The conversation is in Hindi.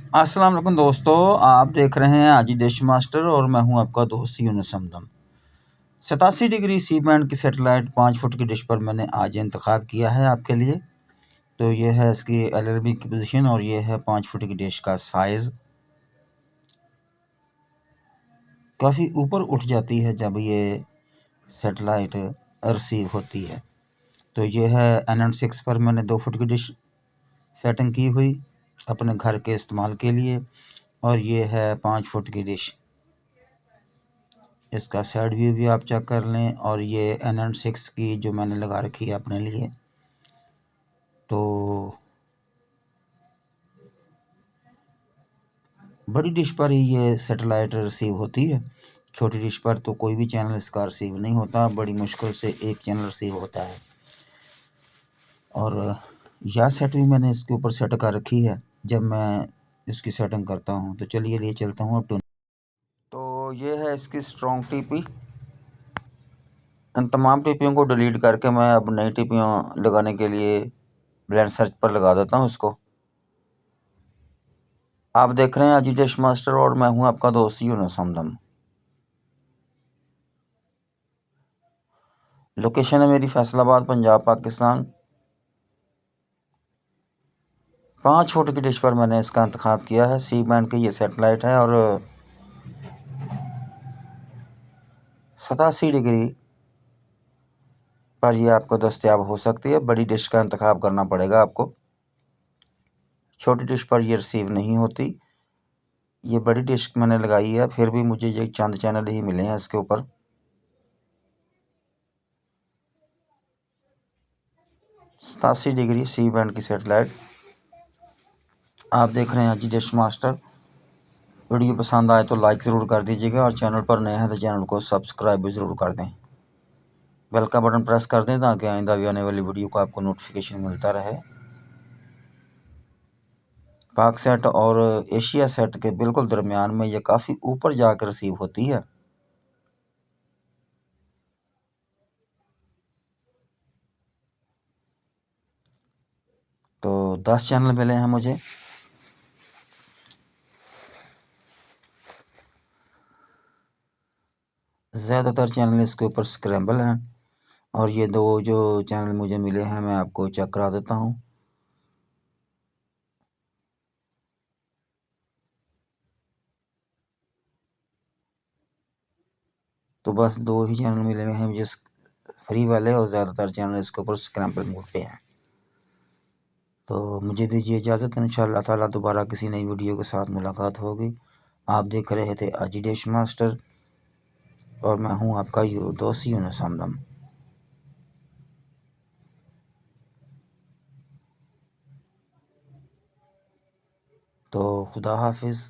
अस्सलाम वालेकुम दोस्तों, आप देख रहे हैं आजी डिश मास्टर और मैं हूं आपका दोस्त यूनुस हमदम। 87 डिग्री सी बैंड की सेटेलाइट 5 फुट की डिश पर मैंने आज इंतखाब किया है आपके लिए। तो ये है इसकी एलएलबी की पोजीशन और ये है 5 फुट की डिश का साइज़। काफ़ी ऊपर उठ जाती है जब ये सेटेलाइट रिसीव होती है। तो ये है NN6 पर मैंने 2 फुट की डिश सेटिंग की हुई अपने घर के इस्तेमाल के लिए, और ये है 5 फुट की डिश। इसका साइड व्यू भी आप चेक कर लें। और ये NN6 की जो मैंने लगा रखी है अपने लिए। तो बड़ी डिश पर ही ये सेटेलाइट रिसीव होती है, छोटी डिश पर तो कोई भी चैनल इसका रिसीव नहीं होता, बड़ी मुश्किल से एक चैनल रिसीव होता है। और यह सेट भी मैंने इसके ऊपर सेट कर रखी है जब मैं इसकी सेटिंग करता हूँ। तो चलिए ले चलता हूँ अब तो ये है इसकी स्ट्रॉन्ग टीपी। इन तमाम टीपियों को डिलीट करके मैं अब नई टीपियाँ लगाने के लिए ब्लेंड सर्च पर लगा देता हूँ इसको। आप देख रहे हैं अजी डिश मास्टर और मैं हूं आपका दोस्त यूनुस हमदम। लोकेशन है मेरी फैसलाबाद, पंजाब, पाकिस्तान। 5 फुट की डिश पर मैंने इसका इंतखाब किया है। सी बैंड की ये सेटेलाइट है और 87 डिग्री पर यह आपको दस्तयाब हो सकती है। बड़ी डिश का इंतखाब करना पड़ेगा आपको, छोटी डिश पर यह रिसीव नहीं होती। ये बड़ी डिश मैंने लगाई है, फिर भी मुझे ये चंद चैनल ही मिले हैं इसके ऊपर। 87 डिग्री सी बैंड की सेटेलाइट आप देख रहे हैं अजी डिश मास्टर। वीडियो पसंद आए तो लाइक ज़रूर कर दीजिएगा और चैनल पर नए हैं तो चैनल को सब्सक्राइब भी ज़रूर कर दें। बेल का बटन प्रेस कर दें ताकि आइंदा भी आने वाली वीडियो का आपको नोटिफिकेशन मिलता रहे। पाक सेट और एशिया सेट के बिल्कुल दरमियान में ये काफ़ी ऊपर जाकर रिसीव होती है। तो 10 चैनल मिले हैं मुझे। ज़्यादातर चैनल इसके ऊपर स्क्रैम्बल हैं और ये दो जो चैनल मुझे मिले हैं मैं आपको चेक करा देता हूँ। तो बस 2 ही चैनल मिले हुए हैं मुझे फ्री वाले, और ज़्यादातर चैनल इसके ऊपर स्क्रैम्बल मोड पे हैं। तो मुझे दीजिए इजाज़त। इंशाअल्लाह ताला दोबारा किसी नई वीडियो के साथ मुलाकात होगी। आप देख रहे थे अजी डिश मास्टर और मैं हूं आपका दोस्त यूनुस हमदम। तो खुदा हाफिज़।